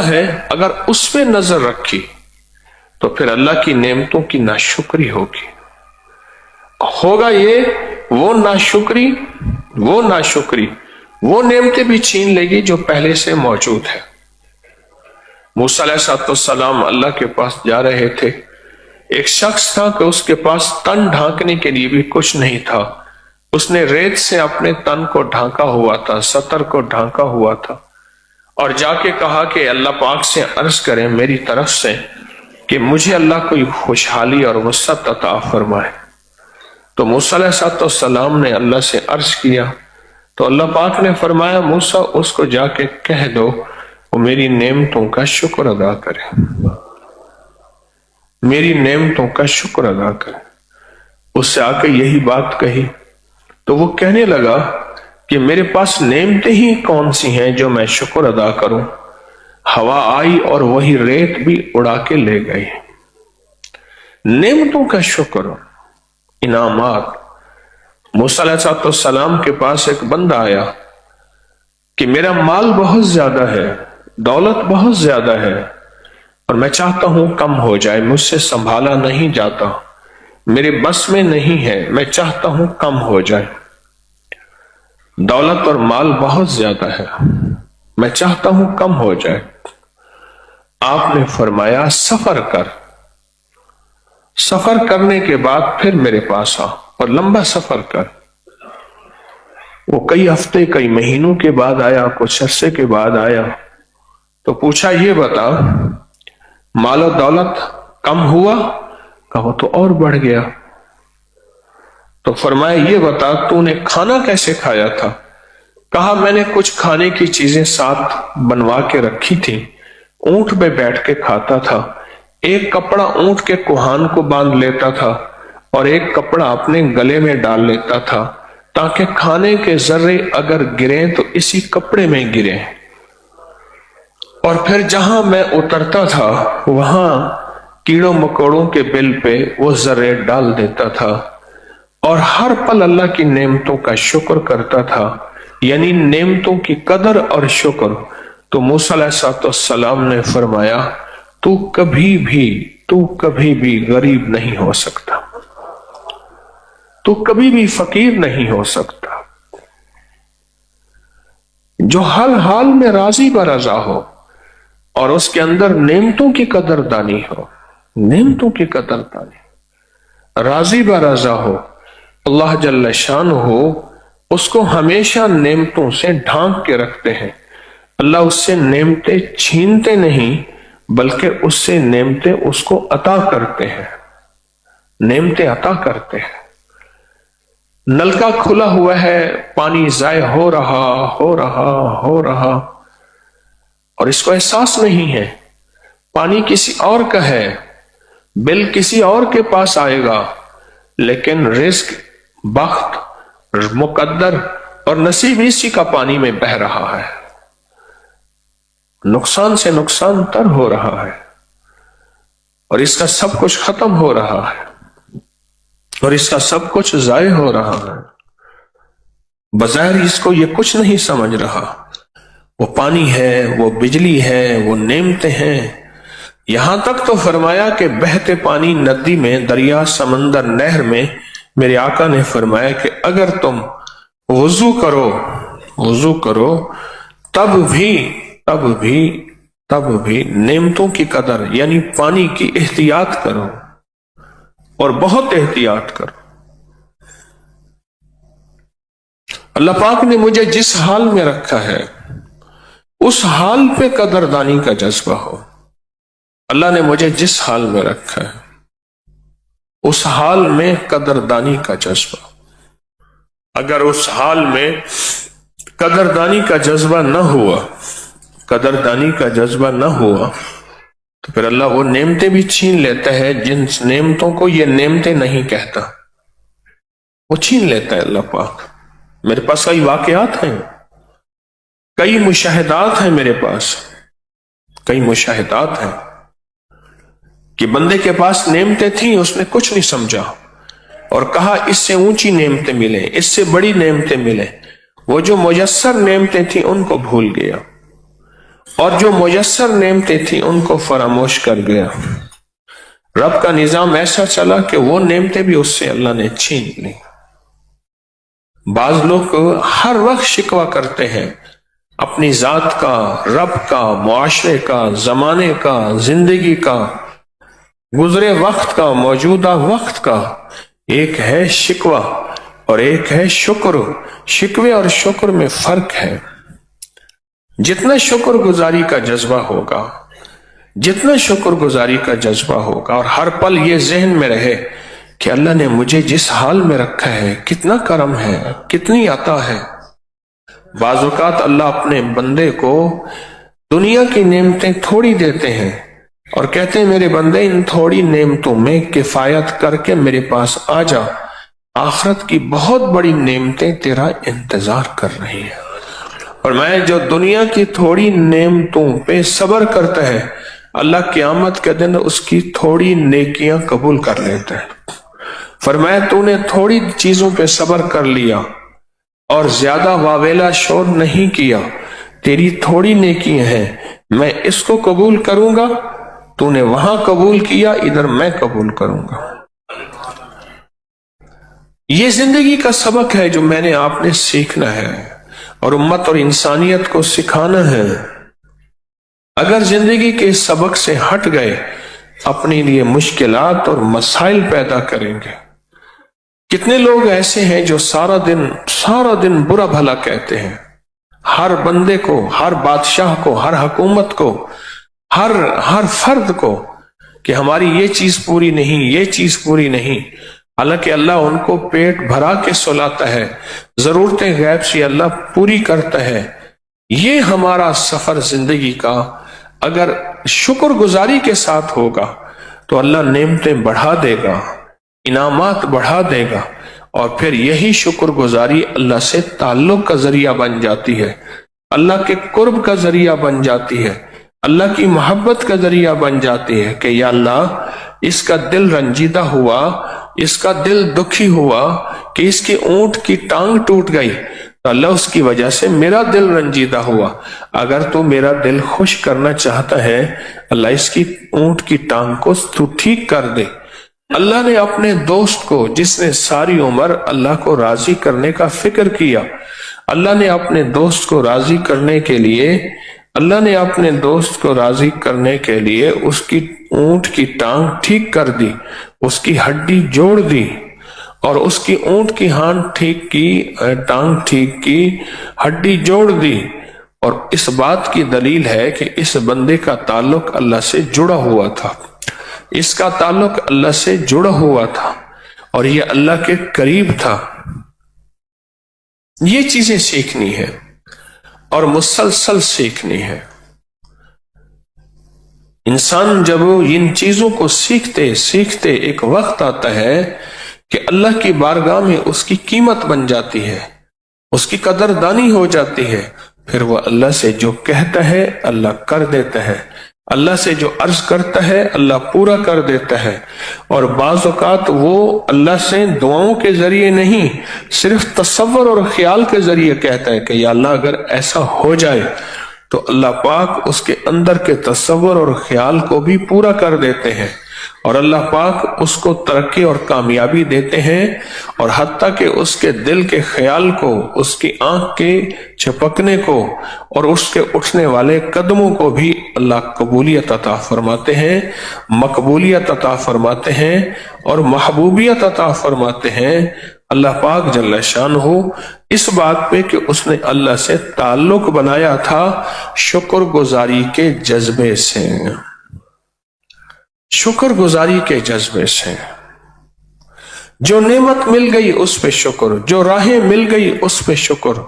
ہوتا ہے اگر اس پہ نظر رکھی تو پھر اللہ کی نعمتوں کی ناشکری ہوگی. ہوگا یہ وہ ناشکری وہ نعمتیں بھی چھین لے گی جو پہلے سے موجود ہے. موسیٰ علیہ السلام اللہ کے پاس جا رہے تھے. ایک شخص تھا کہ اس کے پاس تن ڈھانکنے کے لیے بھی کچھ نہیں تھا. اس نے ریت سے اپنے تن کو ڈھانکا ہوا تھا، سطر کو ڈھانکا ہوا تھا، اور جا کے کہا کہ اللہ پاک سے عرض کریں میری طرف سے کہ مجھے اللہ کوئی خوشحالی اور وسعت عطا فرمائے. تو موسیٰ علیہ السلام نے اللہ سے عرض کیا تو اللہ پاک نے فرمایا موسیٰ اس کو جا کے کہہ دو وہ میری نعمتوں کا شکر ادا کرے، میری نعمتوں کا شکر ادا کرے. اس سے آ کے یہی بات کہی تو وہ کہنے لگا کہ میرے پاس نعمتیں ہی کون سی ہیں جو میں شکر ادا کروں. ہوا آئی اور وہی ریت بھی اڑا کے لے گئی. نعمتوں کا شکر، انعامات. موسیٰ علیہ السلام کے پاس ایک بندہ آیا کہ میرا مال بہت زیادہ ہے، دولت بہت زیادہ ہے، اور میں چاہتا ہوں کم ہو جائے، مجھ سے سنبھالا نہیں جاتا، میرے بس میں نہیں ہے، میں چاہتا ہوں کم ہو جائے. دولت اور مال بہت زیادہ ہے، میں چاہتا ہوں کم ہو جائے. آپ نے فرمایا سفر کر، سفر کرنے کے بعد پھر میرے پاس آ اور لمبا سفر کر. وہ کئی ہفتے کئی مہینوں کے بعد آیا، کچھ عرصے کے بعد آیا تو پوچھا یہ بتا مال و دولت کم ہوا؟ کہا تو اور بڑھ گیا. تو فرمایا یہ بتا تو نے کھانا کیسے کھایا تھا؟ کہا میں نے کچھ کھانے کی چیزیں ساتھ بنوا کے رکھی تھی، اونٹ پہ بیٹھ کے کھاتا تھا. ایک کپڑا اونٹ کے کوہان کو باندھ لیتا تھا اور ایک کپڑا اپنے گلے میں ڈال لیتا تھا تاکہ کھانے کے ذرے اگر گریں تو اسی کپڑے میں گریں. اور پھر جہاں میں اترتا تھا وہاں کیڑوں مکوڑوں کے بل پہ وہ ذرے ڈال دیتا تھا اور ہر پل اللہ کی نعمتوں کا شکر کرتا تھا، یعنی نعمتوں کی قدر اور شکر. تو موسیٰ علیہ السلام نے فرمایا تو کبھی بھی غریب نہیں ہو سکتا، تو کبھی بھی فقیر نہیں ہو سکتا. جو ہر حال میں راضی برضا ہو اور اس کے اندر نعمتوں کی قدر دانی ہو، نعمتوں کی قدر دانی، راضی برضا ہو، اللہ جل شان ہو، اس کو ہمیشہ نعمتوں سے ڈھانک کے رکھتے ہیں. اللہ اس سے نعمتیں چھینتے نہیں بلکہ اس سے نعمتیں اس کو عطا کرتے ہیں، نعمتیں عطا کرتے ہیں. نلکا کھلا ہوا ہے، پانی ضائع ہو رہا اور اس کو احساس نہیں ہے. پانی کسی اور کا ہے، بل کسی اور کے پاس آئے گا، لیکن رزق، بخت، مقدر اور نصیب اسی کا پانی میں بہہ رہا ہے. نقصان سے نقصان تر ہو رہا ہے اور اس کا سب کچھ ختم ہو رہا ہے اور اس کا سب کچھ ضائع ہو رہا ہے. بظاہر اس کو یہ کچھ نہیں سمجھ رہا. وہ پانی ہے، وہ بجلی ہے، وہ نعمتیں ہیں. یہاں تک تو فرمایا کہ بہتے پانی، ندی میں، دریا، سمندر، نہر میں میرے آقا نے فرمایا کہ اگر تم وضو کرو تب بھی نعمتوں کی قدر یعنی پانی کی احتیاط کرو اور بہت احتیاط کرو. اللہ پاک نے مجھے جس حال میں رکھا ہے اس حال پہ قدردانی کا جذبہ ہو. اللہ نے مجھے جس حال میں رکھا ہے اس حال میں قدردانی کا جذبہ. اگر اس حال میں قدردانی کا جذبہ نہ ہوا تو پھر اللہ وہ نعمتیں بھی چھین لیتا ہے جن نعمتوں کو یہ نعمتیں نہیں کہتا، وہ چھین لیتا ہے اللہ پاک. میرے پاس کئی واقعات ہیں، کئی مشاہدات ہیں، میرے پاس کئی مشاہدات ہیں کہ بندے کے پاس نعمتیں تھیں، اس نے کچھ نہیں سمجھا اور کہا اس سے اونچی نعمتیں ملیں، اس سے بڑی نعمتیں ملیں. وہ جو میسر نعمتیں تھیں ان کو بھول گیا. اور جو میسر نعمتیں تھیں ان کو فراموش کر گیا. رب کا نظام ایسا چلا کہ وہ نعمتیں بھی اس سے اللہ نے چھین لی. بعض لوگ ہر وقت شکوہ کرتے ہیں اپنی ذات کا، رب کا، معاشرے کا، زمانے کا، زندگی کا، گزرے وقت کا، موجودہ وقت کا. ایک ہے شکوہ اور ایک ہے شکر. شکوے اور شکر میں فرق ہے. جتنا شکر گزاری کا جذبہ ہوگا، جتنا شکر گزاری کا جذبہ ہوگا، اور ہر پل یہ ذہن میں رہے کہ اللہ نے مجھے جس حال میں رکھا ہے کتنا کرم ہے، کتنی عطا ہے. بعض اوقات اللہ اپنے بندے کو دنیا کی نعمتیں تھوڑی دیتے ہیں اور کہتے ہیں میرے بندے ان تھوڑی نعمتوں میں کفایت کر کے میرے پاس آ جا، آخرت کی بہت بڑی نعمتیں تیرا انتظار کر رہی ہیں. اور میں جو دنیا کی تھوڑی نعمتوں پہ صبر کرتا ہے، اللہ قیامت کے دن اس کی تھوڑی نیکیاں قبول کر لیتا ہے. فرمایا تو نے تھوڑی چیزوں پہ صبر کر لیا اور زیادہ واویلا شور نہیں کیا، تیری تھوڑی نیکیاں ہیں، میں اس کو قبول کروں گا. تو نے وہاں قبول کیا، ادھر میں قبول کروں گا. یہ زندگی کا سبق ہے جو میں نے آپ نے سیکھنا ہے اور امت اور انسانیت کو سکھانا ہے. اگر زندگی کے سبق سے ہٹ گئے اپنے لیے مشکلات اور مسائل پیدا کریں گے. کتنے لوگ ایسے ہیں جو سارا دن برا بھلا کہتے ہیں ہر بندے کو، ہر بادشاہ کو، ہر حکومت کو، ہر فرد کو کہ ہماری یہ چیز پوری نہیں، یہ چیز پوری نہیں. حالانکہ اللہ ان کو پیٹ بھرا کے سلاتا ہے، ضرورتیں غیب سے اللہ پوری کرتا ہے. یہ ہمارا سفر زندگی کا اگر شکر گزاری کے ساتھ ہوگا تو اللہ نعمتیں بڑھا دے گا، انعامات بڑھا دے گا، اور پھر یہی شکر گزاری اللہ سے تعلق کا ذریعہ بن جاتی ہے، اللہ کے قرب کا ذریعہ بن جاتی ہے، اللہ کی محبت کا ذریعہ بن جاتی ہے کہ یا اللہ اس کا دل رنجیدہ ہوا، اس کا دل دکھی ہوا کہ اس کی اونٹ کی ٹانگ ٹوٹ گئی، تو اللہ اس کی وجہ سے میرا دل رنجیدہ ہوا. اگر تو میرا دل خوش کرنا چاہتا ہے اللہ اس کی اونٹ کی ٹانگ کو تو ٹھیک کر دے. اللہ نے اپنے دوست کو، جس نے ساری عمر اللہ کو راضی کرنے کا فکر کیا، اللہ نے اپنے دوست کو راضی کرنے کے لیے اس کی اونٹ کی ٹانگ ٹھیک کر دی، اس کی ہڈی جوڑ دی اور اس کی اونٹ کی ٹانگ ٹھیک کی، ہڈی جوڑ دی. اور اس بات کی دلیل ہے کہ اس بندے کا تعلق اللہ سے جڑا ہوا تھا، اس کا تعلق اللہ سے جڑا ہوا تھا اور یہ اللہ کے قریب تھا. یہ چیزیں سیکھنی ہے اور مسلسل سیکھنی ہے. انسان جب ان چیزوں کو سیکھتے سیکھتے ایک وقت آتا ہے کہ اللہ کی بارگاہ میں اس کی قیمت بن جاتی ہے، اس کی قدردانی ہو جاتی ہے، پھر وہ اللہ سے جو کہتا ہے اللہ کر دیتا ہے، اللہ سے جو عرض کرتا ہے اللہ پورا کر دیتا ہے. اور بعض اوقات وہ اللہ سے دعاؤں کے ذریعے نہیں، صرف تصور اور خیال کے ذریعے کہتا ہے کہ یا اللہ اگر ایسا ہو جائے تو اللہ پاک اس کے اندر کے تصور اور خیال کو بھی پورا کر دیتے ہیں، اور اللہ پاک اس کو ترقی اور کامیابی دیتے ہیں، اور حتیٰ کہ اس کے دل کے خیال کو، اس کی آنکھ کے چپکنے کو اور اس کے اٹھنے والے قدموں کو بھی اللہ قبولیت عطا فرماتے ہیں، مقبولیت عطا فرماتے ہیں اور محبوبیت عطا فرماتے ہیں. اللہ پاک جل شانہ اس بات پہ کہ اس نے اللہ سے تعلق بنایا تھا شکر گزاری کے جذبے سے، شکر گزاری کے جذبے سے. جو نعمت مل گئی اس پہ شکر، جو راہیں مل گئی اس پہ شکر،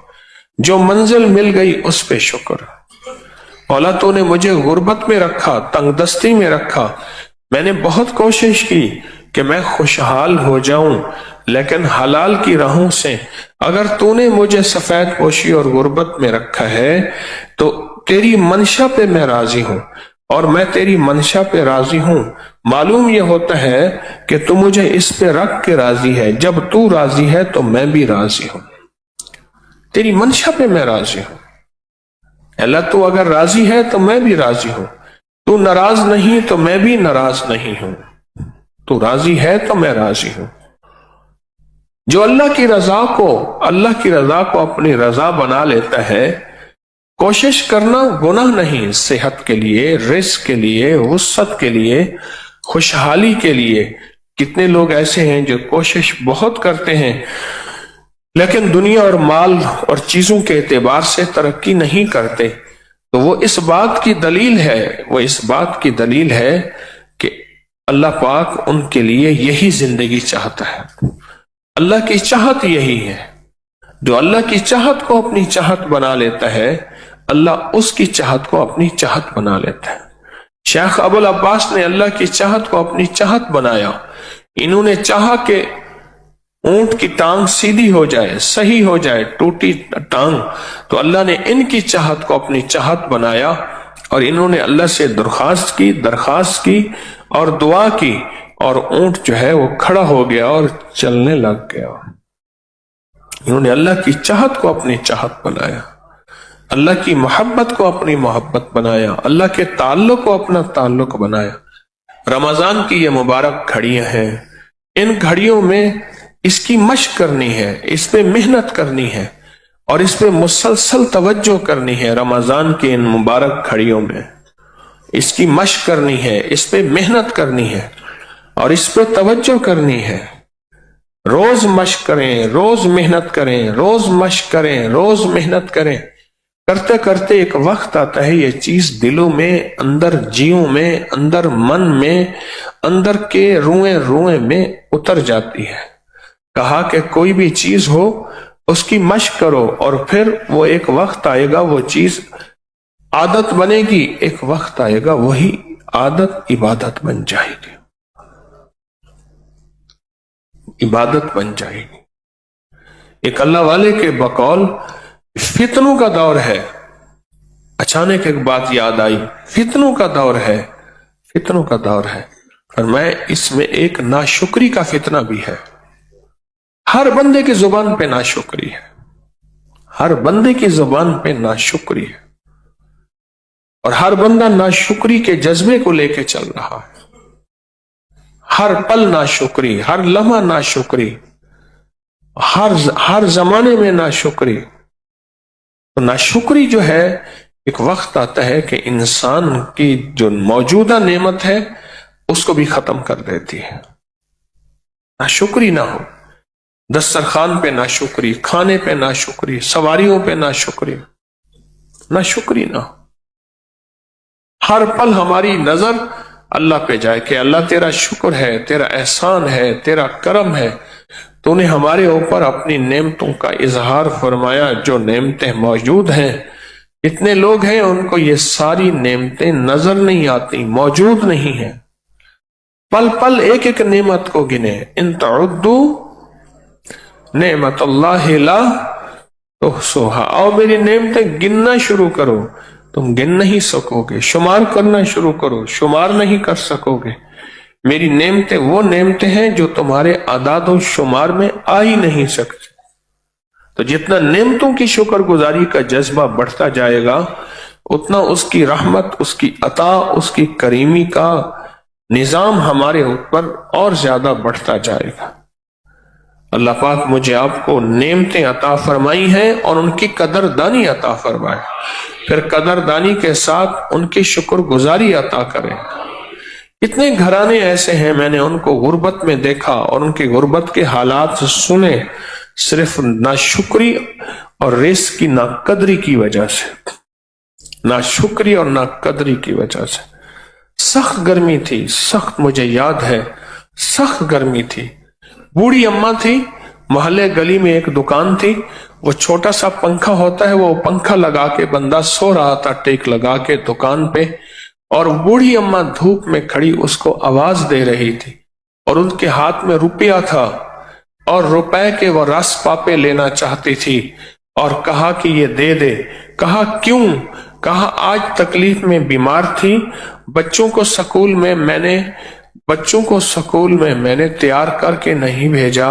جو منزل مل گئی اس پہ شکر. مولا تو نے مجھے غربت میں رکھا، تنگ دستی میں رکھا، میں نے بہت کوشش کی کہ میں خوشحال ہو جاؤں، لیکن حلال کی راہوں سے اگر تو نے مجھے سفید پوشی اور غربت میں رکھا ہے تو تیری منشا پہ میں راضی ہوں، اور میں تیری منشا پہ راضی ہوں. معلوم یہ ہوتا ہے کہ تو مجھے اس پہ رکھ کے راضی ہے، جب تو راضی ہے تو میں بھی راضی ہوں، تیری منشا پہ میں راضی ہوں. اللہ تو اگر راضی ہے تو میں بھی راضی ہوں، تو ناراض نہیں تو میں بھی ناراض نہیں ہوں، تو راضی ہے تو میں راضی ہوں۔ جو اللہ کی رضا کو اپنی رضا بنا لیتا ہے، کوشش کرنا گناہ نہیں، صحت کے لیے، رزق کے لیے، وسعت کے لیے، خوشحالی کے لیے۔ کتنے لوگ ایسے ہیں جو کوشش بہت کرتے ہیں لیکن دنیا اور مال اور چیزوں کے اعتبار سے ترقی نہیں کرتے، تو وہ اس بات کی دلیل ہے کہ اللہ پاک ان کے لیے یہی زندگی چاہتا ہے۔ اللہ کی چاہت یہی ہے۔ جو اللہ کی چاہت کو اپنی چاہت بنا لیتا ہے، اللہ اس کی چاہت کو اپنی چاہت بنا لیتا ہے۔ شیخ ابو العباس نے اللہ کی چاہت کو اپنی چاہت بنایا۔ انہوں نے چاہا کہ اونٹ کی ٹانگ سیدھی ہو جائے، صحیح ہو جائے، ٹوٹی ٹانگ، تو اللہ نے ان کی چاہت کو اپنی چاہت بنایا، اور انہوں نے اللہ سے درخواست کی اور دعا کی، اور اونٹ جو ہے وہ کھڑا ہو گیا اور چلنے لگ گیا۔ انہوں نے اللہ کی چاہت کو اپنی چاہت بنایا، اللہ کی محبت کو اپنی محبت بنایا، اللہ کے تعلق کو اپنا تعلق بنایا۔ رمضان کی یہ مبارک گھڑیاں ہیں، ان گھڑیوں میں اس کی مشق کرنی ہے، اس پہ محنت کرنی ہے، اور اس پہ مسلسل توجہ کرنی ہے۔ رمضان کی ان مبارک گھڑیوں میں اس کی مشق کرنی ہے، اس پہ محنت کرنی ہے، اور اس پہ توجہ کرنی ہے۔ روز مشق کریں، روز محنت کریں، روز مشق کریں، روز محنت کریں۔ کرتے کرتے ایک وقت آتا ہے، یہ چیز دلوں میں، اندر جیوں میں، اندر من میں، اندر کے روئیں میں اتر جاتی ہے۔ کہا کہ کوئی بھی چیز ہو اس کی مشق کرو، اور پھر وہ ایک وقت آئے گا، وہ چیز عادت بنے گی، ایک وقت آئے گا وہی عادت عبادت بن جائے گی، عبادت بن جائے گی۔ ایک اللہ والے کے بقول فتنوں کا دور ہے۔ اچانک ایک بات یاد آئی، فتنوں کا دور ہے، فرمایا اس میں ایک ناشکری کا فتنہ بھی ہے۔ ہر بندے کی زبان پہ ناشکری ہے، ہر بندے کی زبان پہ ناشکری ہے، اور ہر بندہ ناشکری کے جذبے کو لے کے چل رہا ہے۔ ہر پل ناشکری، ہر لمحہ ناشکری، ہر زمانے میں ناشکری۔ تو ناشکری جو ہے، ایک وقت آتا ہے کہ انسان کی جو موجودہ نعمت ہے اس کو بھی ختم کر دیتی ہے۔ ناشکری نہ ہو، دسترخوان پہ ناشکری، کھانے پہ ناشکری، سواریوں پہ ناشکری نہ ہو۔ ہر پل ہماری نظر اللہ پہ جائے کہ اللہ تیرا شکر ہے، تیرا احسان ہے، تیرا کرم ہے، تو نے ہمارے اوپر اپنی نعمتوں کا اظہار فرمایا۔ جو نعمتیں موجود ہیں، اتنے لوگ ہیں ان کو یہ ساری نعمتیں نظر نہیں آتی، موجود نہیں ہیں۔ پل پل ایک ایک نعمت کو گنے، ان تعدوا نعمت اللہ لا تحصوها، اور میری نعمتیں گننا شروع کرو، تم گن نہیں سکو گے۔ شمار کرنا شروع کرو، شمار نہیں کر سکو گے۔ میری نعمتیں وہ نعمتیں ہیں جو تمہارے اعداد و شمار میں آ ہی نہیں سکتے۔ تو جتنا نعمتوں کی شکر گزاری کا جذبہ بڑھتا جائے گا، اتنا اس کی رحمت، اس کی عطا، اس کی کریمی کا نظام ہمارے اوپر اور زیادہ بڑھتا جائے گا۔ اللہ پاک مجھے آپ کو نعمتیں عطا فرمائی ہیں اور ان کی قدردانی عطا فرمائے، پھر قدردانی کے ساتھ ان کی شکر گزاری عطا کرے۔ اتنے گھرانے ایسے ہیں، میں نے ان کو غربت میں دیکھا اور ان کی غربت کے حالات سنے، صرف ناشکری اور رزق کی ناقدری کی وجہ سے، ناشکری اور ناقدری کی وجہ سے۔ سخت گرمی تھی، سخت، مجھے یاد ہے سخت گرمی تھی۔ بوڑھی اماں تھی، محلے گلی میں ایک دکان تھی، وہ چھوٹا سا پنکھا ہوتا ہے، وہ پنکھا لگا کے بندہ سو رہا تھا ٹیک لگا کے دکان پہ، اور بوڑھی اماں دھوپ میں کھڑی اس کو آواز دے رہی تھی، اور ان کے ہاتھ میں روپیہ تھا، اور روپے کے وہ رس پاپے لینا چاہتی تھی، اور کہا کہ یہ دے دے۔ کہا کیوں؟ کہا آج تکلیف میں بیمار تھی، بچوں کو سکول میں میں نے تیار کر کے نہیں بھیجا،